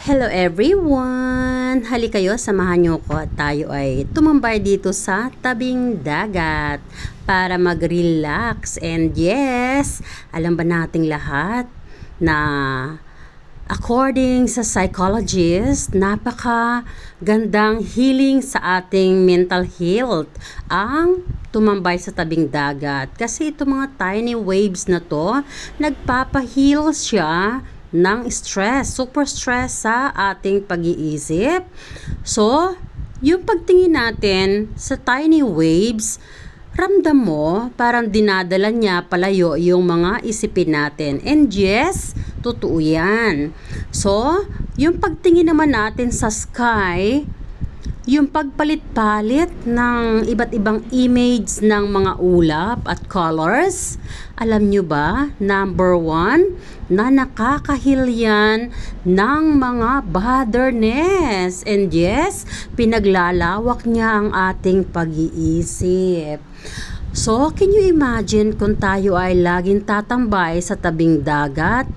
Hello everyone! Hali kayo, samahan niyo ko at tayo ay tumambay dito sa tabing dagat para mag-relax. And yes, alam ba nating lahat na according sa psychologist, napaka gandang healing sa ating mental health ang tumambay sa tabing dagat. Kasi itong mga tiny waves na to, nagpapa-heal siya ng stress, super stress sa ating pag-iisip. So, yung pagtingin natin sa tiny waves, ramdam mo parang dinadala niya palayo yung mga isipin natin. And yes, totoo yan. So, yung pagtingin naman natin sa sky, yung pagpalit-palit ng iba't ibang image ng mga ulap at colors, alam nyo ba, number one, na nakakahil yan ng mga botherness. And yes, pinaglalawak niya ang ating pag-iisip. So, can you imagine kung tayo ay laging tatambay sa tabing dagat?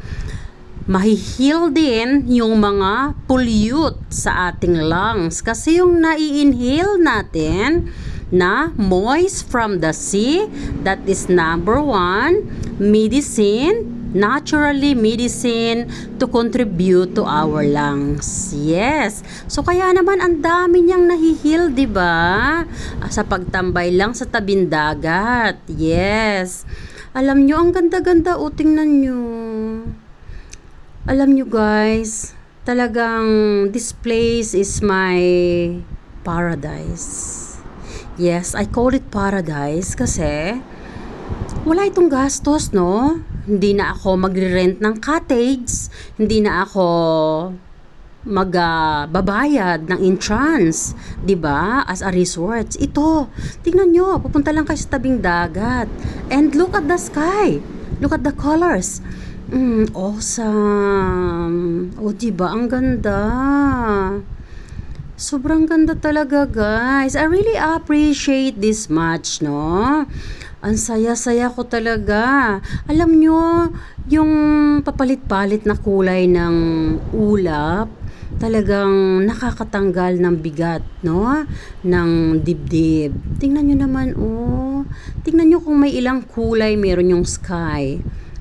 Mahihil din yung mga pollute sa ating lungs kasi yung nai-inhale natin na moist from the sea, that is number one, medicine, naturally medicine to contribute to our lungs. Yes. So kaya naman ang dami niyang nahihil, 'di ba? Sa pagtambay lang sa tabing dagat. Yes. Alam niyo ang ganda-ganda, tingnan niyo. Alam nyo guys, talagang this place is my paradise. Yes, I call it paradise kasi wala itong gastos, no? Hindi na ako magre-rent ng cottage, hindi na ako magbabayad ng entrance, 'di ba? As a resort. Ito, tingnan nyo, pupunta lang kayo sa tabing dagat and look at the sky. Look at the colors. Awesome. O, diba? Ang ganda. Sobrang ganda talaga, guys. I really appreciate this much, no? Ang saya-saya ko talaga. Alam nyo, yung papalit-palit na kulay ng ulap, talagang nakakatanggal ng bigat, no? Ng dibdib. Tingnan nyo naman, oh. Tingnan nyo kung may ilang kulay meron yung sky.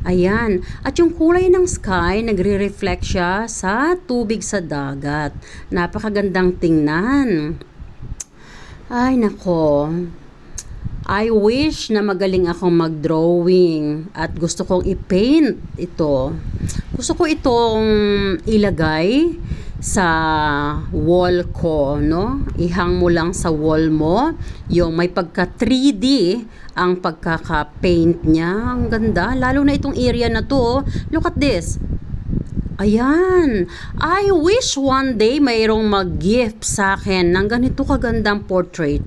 Ayan. At yung kulay ng sky, nagre-reflect siya sa tubig sa dagat. Napakagandang tingnan. Ay, nako. I wish na magaling akong mag-drawing at gusto kong i-paint ito. Gusto ko itong ilagay sa wall ko, no? Ihang mo lang sa wall mo, yung may pagka 3D ang pagkaka-paint niya. Ang ganda, lalo na itong area na to. Look at this. Ayan. I wish one day mayroong mag-gift sa akin ng ganito kagandang portrait.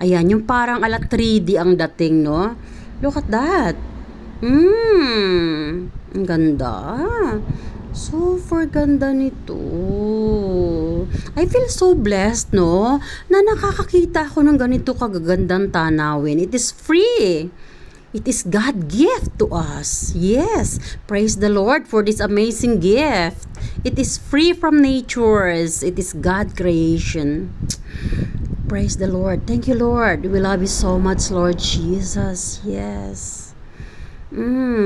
Ayan, yung parang ala 3D ang dating, no? Look at that. Ang ganda. Super ganda nito. I feel so blessed, no? Na nakakakita ako ng ganito kagagandang tanawin. It is free. It is God gift to us. Yes. Praise the Lord for this amazing gift. It is free from natures. It is God creation. Praise the Lord. Thank you, Lord. We love you so much, Lord Jesus. Yes.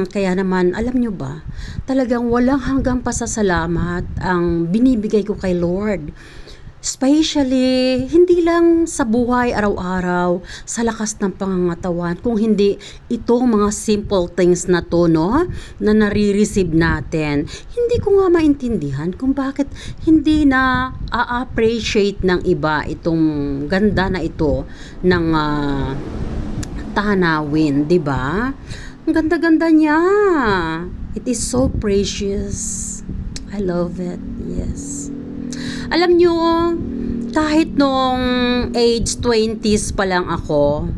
Kaya naman, alam nyo ba, talagang walang hanggang pasasalamat ang binibigay ko kay Lord. Especially, hindi lang sa buhay araw-araw, sa lakas ng pangangatawan, kung hindi itong mga simple things na to, no, na nare-receive natin. Hindi ko nga maintindihan kung bakit hindi na a-appreciate ng iba itong ganda na ito ng tanawin, di ba? Ang ganda-ganda niya. It is so precious. I love it. Yes. Alam nyo, kahit nung age 20s pa lang ako,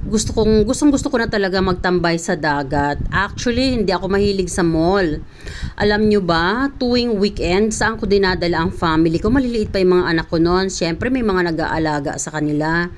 gustong-gusto ko na talaga magtambay sa dagat. Actually, hindi ako mahilig sa mall. Alam nyo ba, tuwing weekend, saan ko dinadala ang family ko? Maliliit pa yung mga anak ko noon. Siyempre, may mga nag-aalaga sa kanila.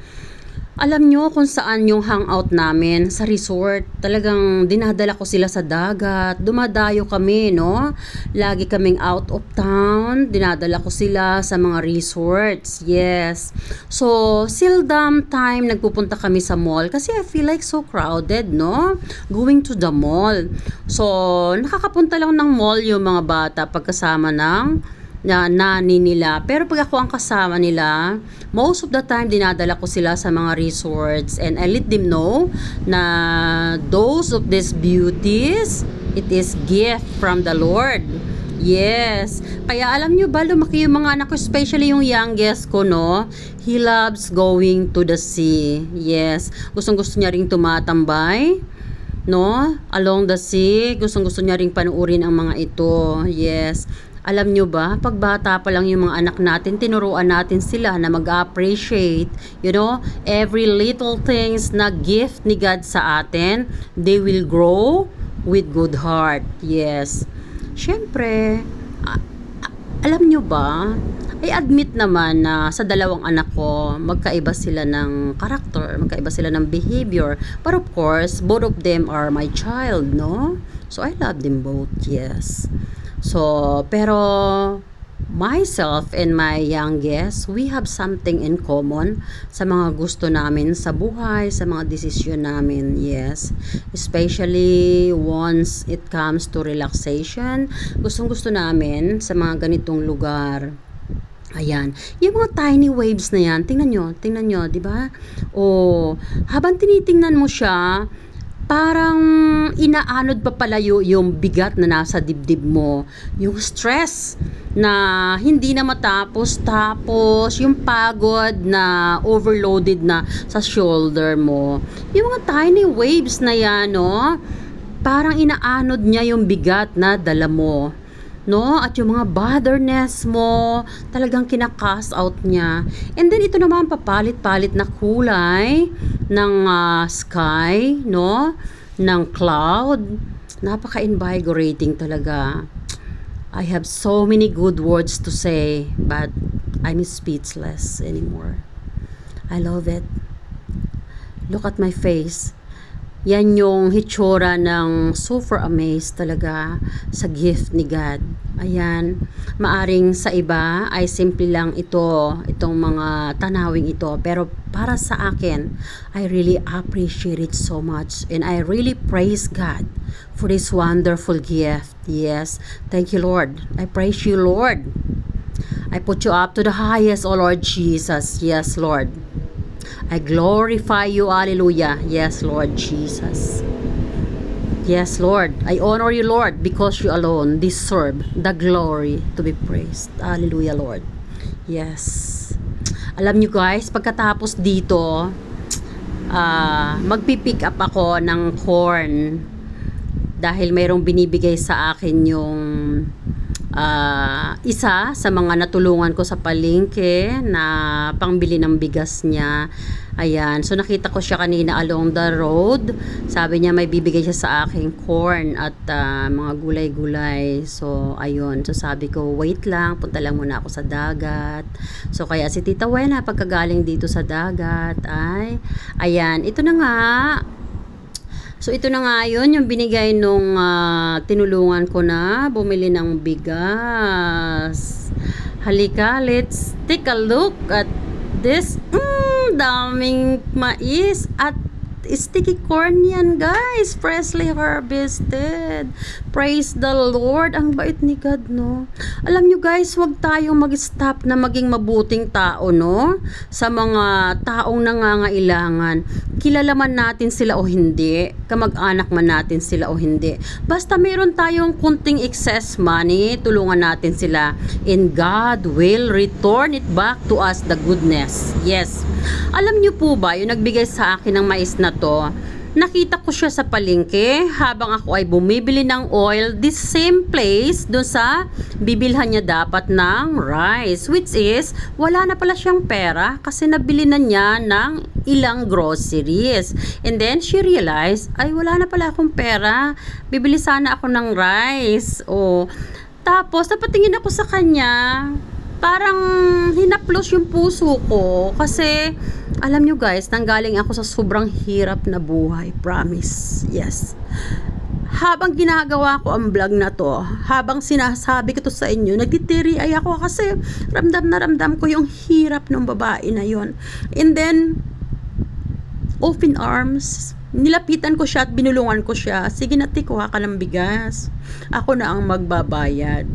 Alam nyo kung saan yung hangout namin sa resort. Talagang dinadala ko sila sa dagat. Dumadayo kami, no? Lagi kaming out of town. Dinadala ko sila sa mga resorts. Yes. So, seldom time nagpupunta kami sa mall kasi I feel like so crowded, no? Going to the mall. So, nakakapunta lang ng mall yung mga bata pagkasama ng nani nila. Pero pag ako ang kasama nila, most of the time dinadala ko sila sa mga resorts and I let them know na those of these beauties, it is gift from the Lord. Yes. Kaya alam nyo ba, lumaki yung mga anak ko, especially yung youngest ko, no? He loves going to the sea. Yes. Gustong-gusto niya ring tumatambay, no? Along the sea. Gustong-gusto niya ring panuorin ang mga ito. Yes. Alam nyo ba, pag bata pa lang yung mga anak natin, tinuruan natin sila na mag-appreciate, every little things na gift ni God sa atin, they will grow with good heart. Yes. Siyempre, alam nyo ba, I admit naman na sa dalawang anak ko, magkaiba sila ng character, magkaiba sila ng behavior. But of course, both of them are my child, no? So, I love them both, yes. So, pero myself and my youngest, we have something in common sa mga gusto namin sa buhay, sa mga desisyon namin, yes. Especially once it comes to relaxation, gustong-gusto namin sa mga ganitong lugar. Ayan, yung mga tiny waves na yan, tingnan nyo, di ba? O, habang tinitingnan mo siya, parang inaanod pa palayo yung bigat na nasa dibdib mo. Yung stress na hindi na matapos, tapos yung pagod na overloaded na sa shoulder mo. Yung mga tiny waves na yan, no? Parang inaanod niya yung bigat na dala mo, no? At yung mga botherness mo, talagang kinakast out niya. And then ito naman papalit-palit na kulay ng sky, no? Ng cloud. Napaka-invigorating talaga. I have so many good words to say, but I'm speechless anymore. I love it. Look at my face. Yan yung hitsura ng super amazed talaga sa gift ni God. Ayan, maaring sa iba ay simple lang itong mga tanawing ito. Pero para sa akin, I really appreciate it so much. And I really praise God for this wonderful gift. Yes, thank you, Lord. I praise you, Lord. I put you up to the highest, O Lord Jesus. Yes, Lord. I glorify you, hallelujah. Yes, Lord Jesus. Yes, Lord. I honor you, Lord, because you alone deserve the glory to be praised. Hallelujah, Lord. Yes. Alam nyo guys, pagkatapos dito, magpipick up ako ng corn dahil mayroong binibigay sa akin yung isa sa mga natulungan ko sa palengke na pangbili ng bigas niya. Ayan, so nakita ko siya kanina along the road. Sabi niya may bibigay siya sa aking corn at mga gulay-gulay. So ayun, so sabi ko wait lang, punta lang muna ako sa dagat. So kaya si Tita Wena pagkagaling dito sa dagat ay ayan, ito na nga. So ito na nga yun, yung binigay nung tinulungan ko na bumili ng bigas. Halika, let's take a look at this. Daming mais at sticky corn yan guys, freshly harvested. Praise the Lord. Ang bait ni God, no? Alam nyo guys, wag tayong mag-stop na maging mabuting tao, no? Sa mga taong nangangailangan. Kilala man natin sila o hindi, kamag-anak man natin sila o hindi. Basta meron tayong kunting excess money, tulungan natin sila. And God will return it back to us the goodness. Yes. Alam nyo po ba, yung nagbigay sa akin ng mais na to, nakita ko siya sa palengke habang ako ay bumibili ng oil, this same place doon sa bibilhan niya dapat ng rice, which is wala na pala siyang pera kasi nabili na niya ng ilang groceries. And then she realized, ay wala na pala akong pera, bibili sana ako ng rice. Tapos napatingin ako sa kanya, parang hinaplos yung puso ko kasi Alam nyo guys, nanggaling ako sa sobrang hirap na buhay. Promise. Yes. Habang ginagawa ko ang vlog na to, habang sinasabi ko to sa inyo, nagtitiri ay ako kasi ramdam na ramdam ko yung hirap ng babae na yon. And then, open arms, nilapitan ko siya at binulungan ko siya. Sige na, kuha ka ng bigas. Ako na ang magbabayad.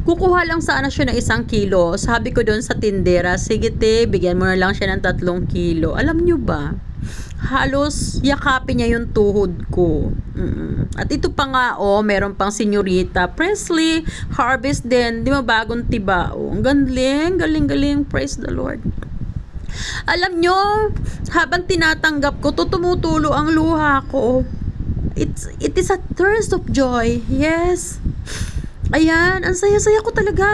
Kukuha lang sana siya ng 1 kilo. Sabi ko doon sa tindera, sige te, bigyan mo na lang siya ng 3 kilo. Alam nyo ba? Halos yakapin niya yung tuhod ko. At ito pa nga, meron pang Senyorita Presley Harvest din. Di ba bagong tiba? Ang galing, praise the Lord. Alam nyo, habang tinatanggap ko, tumutulo ang luha ko. It is a thirst of joy. Yes. Ayan, ang saya-saya ko talaga.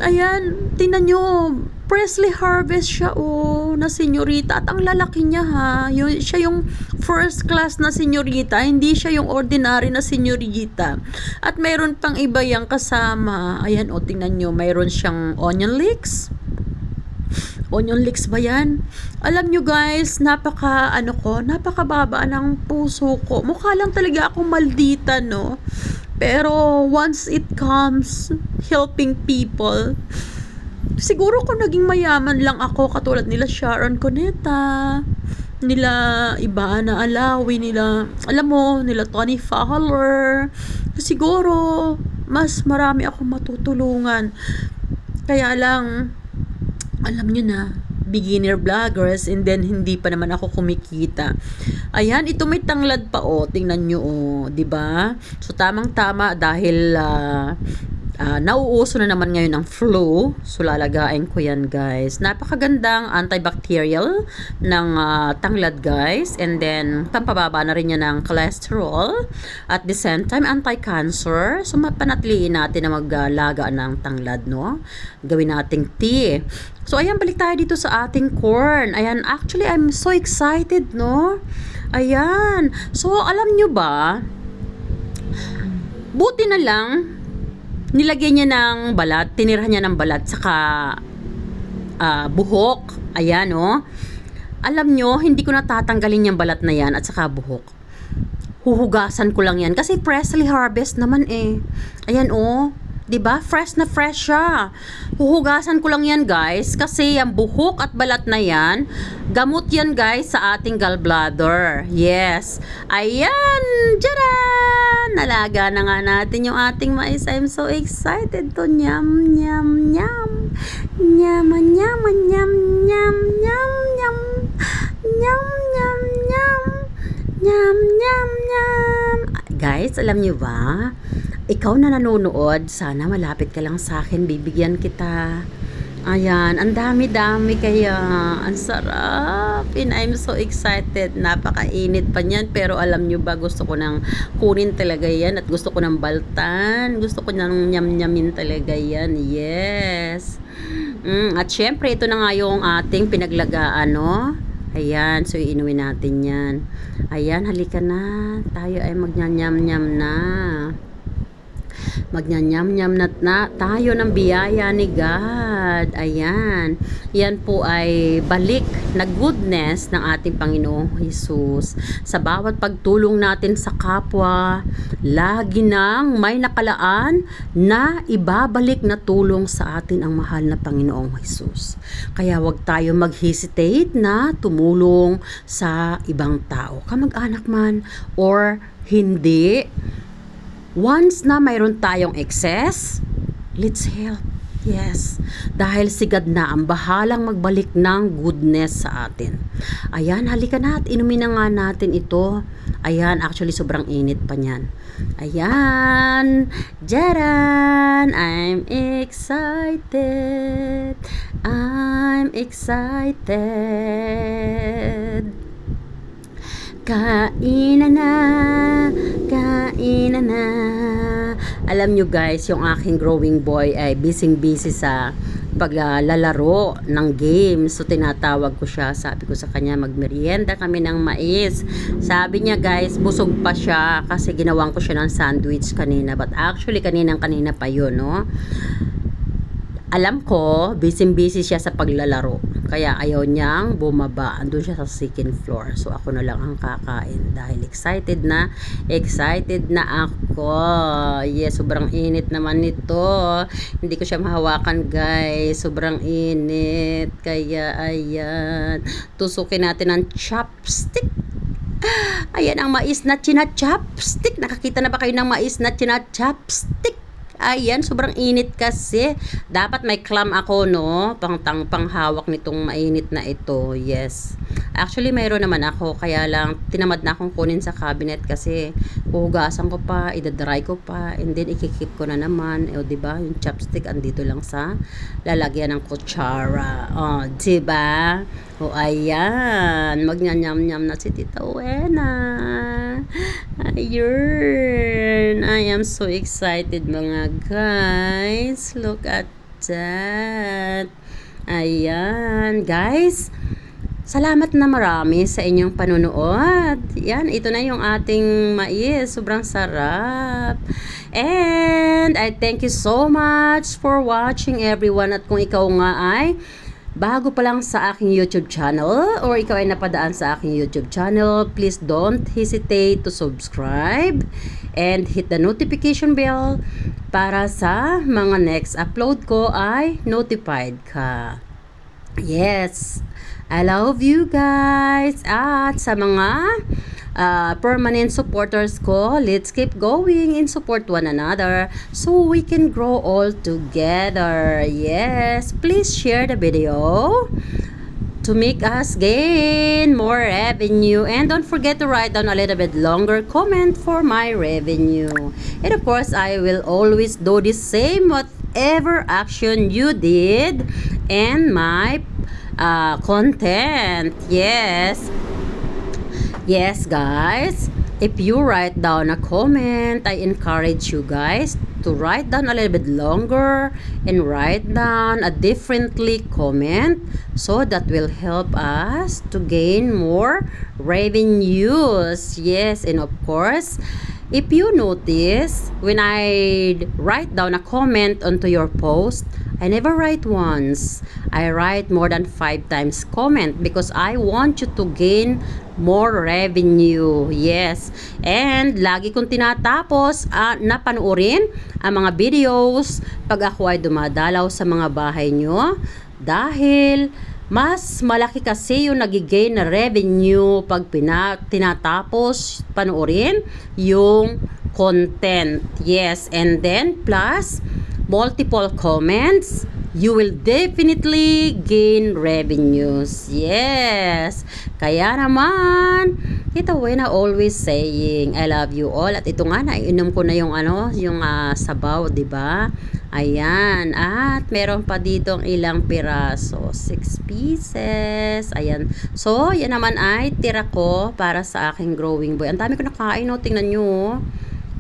Ayan, tingnan nyo, Presley Harvest siya na senyorita at ang lalaki niya siya yung first class na senyorita, hindi siya yung ordinary na senyorita. At mayroon pang iba yang kasama. Ayan tingnan nyo, mayroon siyang onion leeks. Onion leeks ba yan? Alam nyo guys, napakababa ng puso ko. Mukha lang talaga akong maldita, no? Pero once it comes helping people, siguro kung naging mayaman lang ako katulad nila Sharon Cuneta, nila Ivana Alawi, nila Tony Fowler, siguro mas marami akong matutulungan. Kaya lang, alam nyo na, beginner vloggers, and then hindi pa naman ako kumikita. Ayan, ito may tanglad pa tingnan nyo di ba? So tamang-tama dahil nauuso na naman ngayon ang flu. So lalagain ko yan guys. Napakagandang antibacterial ng tanglad guys. And then pampababa na rin yan ng cholesterol. At the same time anti-cancer. So mapanatiliin natin na maglaga ng tanglad, no? Gawin nating tea. So ayan, balik tayo dito sa ating corn. Ayan, actually I'm so excited, no? Ayan. So alam nyo ba, buti na lang nilagyan niya ng balat, tinirahan niya ng balat, saka buhok. Ayan, Alam nyo, hindi ko natatanggalin yung balat na yan at saka buhok. Huhugasan ko lang yan. Kasi Presley Harvest naman Ayan, diba? Fresh na fresh siya. Huhugasan ko lang yan guys. Kasi yung buhok at balat na yan, gamot yan guys sa ating gallbladder. Yes. Ayan. Tcharan! Nalaga na nga natin yung ating mais. I'm so excited to. Nyam, nyam, nyam. Nyam, nyam, nyam, nyam, nyam, nyam. Nyam, nyam, nyam. Nyam, nyam, nyam. Guys, alam niyo ba? Ikaw na nanonood, sana malapit ka lang sa akin, bibigyan kita. Ayan, ang dami-dami kaya. Ang sarap. And I'm so excited. Napakainit pa niyan. Pero alam nyo ba, gusto ko nang kunin talaga yan. At gusto ko nang baltan. Gusto ko nang nyam-nyamin talaga yan. Yes. At syempre, ito na nga yung ating pinaglagaan, no? Ayan, so iinumin natin yan. Ayan, halika na. Tayo ay magnyam-nyam na. Magnyanyam-nyam na tayo ng biyaya ni God. Ayan. Yan po ay balik na goodness ng ating Panginoong Jesus. Sa bawat pagtulong natin sa kapwa, lagi nang may nakalaan na ibabalik na tulong sa atin ang mahal na Panginoong Jesus. Kaya wag tayo mag-hesitate na tumulong sa ibang tao, kamag-anak man or hindi. Once na mayroon tayong excess, let's help. Yes. Dahil si God na ang bahalang magbalik ng goodness sa atin. Ayan, halika na at inumin na nga natin ito. Ayan, actually sobrang init pa niyan. Ayan. Jaran! I'm excited. I'm excited. Kainan na. Alam nyo guys, yung aking growing boy ay busy sa paglalaro ng games. So tinatawag ko siya, sabi ko sa kanya magmerienda kami ng mais. Sabi niya guys, busog pa siya kasi ginawan ko siya ng sandwich kanina. But actually kanina pa yun, no? Alam ko, busy siya sa paglalaro. Kaya ayaw niyang bumaba. Andun siya sa second floor. So ako na lang ang kakain dahil excited na ako. Yes, sobrang init naman nito. Hindi ko siya mahawakan, guys. Sobrang init. Kaya ayan. Tusukin natin ang chopstick. Ayan ang mais na china-chopstick. Nakakita na ba kayo ng mais na china-chopstick? Ayan, sobrang init kasi. Dapat may clam ako, no? Panghawak nitong mainit na ito. Yes. Actually, mayroon naman ako. Kaya lang, tinamad na akong kunin sa cabinet kasi huhugasan ko pa, idadry ko pa, and then ikikip ko na naman. O, diba? Yung chopstick andito lang sa lalagyan ng kutsara. O, diba? O, ayan. Magnyam-nyam na si Tita Wena. Ayun. I am so excited, mga guys. Look at that. Ayan, guys. Salamat na marami sa inyong panunood. Yan, ito na yung ating mais. Sobrang sarap. And I thank you so much for watching, everyone. At kung ikaw nga ay bago pa lang sa aking YouTube channel or ikaw ay napadaan sa aking YouTube channel, please don't hesitate to subscribe and hit the notification bell para sa mga next upload ko ay notified ka. Yes, I love you guys. At sa mga permanent supporters ko, let's keep going and support one another so we can grow all together. Yes, please share the video to make us gain more revenue, and don't forget to write down a little bit longer comment for my revenue. And of course, I will always do the same whatever action you did and my content. Yes, guys, if you write down a comment, I encourage you guys to write down a little bit longer and write down a differently comment so that will help us to gain more revenues. Yes, and of course, if you notice, when I write down a comment onto your post, I never write once. I write more than 5 times comment because I want you to gain more revenue. Yes. And lagi kong tinatapos na panoorin ang mga videos pag ako ay dumadalaw sa mga bahay nyo dahil mas malaki kasi yung nagigain na revenue pag tinatapos panoorin yung content. Yes. And then plus multiple comments, you will definitely gain revenues. Yes. Kaya naman, Tita Wena always saying, I love you all. At ito nga, naiinom ko na yung sabaw, di ba? Ayan. At meron pa dito ilang piraso. 6 pieces. Ayan. So, yan naman ay tira ko para sa aking growing boy. Ang dami ko nakain, no? Tingnan nyo.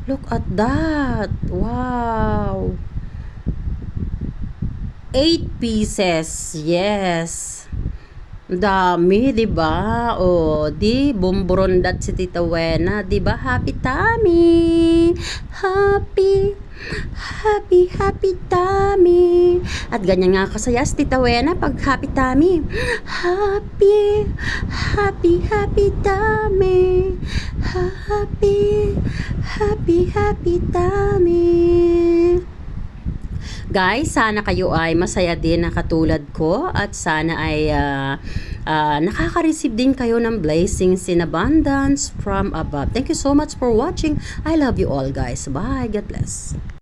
Look at that. Wow. 8 pieces. Yes. Dami, 'di ba? O, di bumburondat si Tita Wena, 'di ba? Happy tummy. Happy tummy. At ganyan nga kasaya si Tita Wena pag happy tummy. Happy tummy. Happy tummy. Guys, sana kayo ay masaya din na katulad ko at sana ay nakaka-receive din kayo ng blessings in abundance from above. Thank you so much for watching. I love you all, guys. Bye. God bless.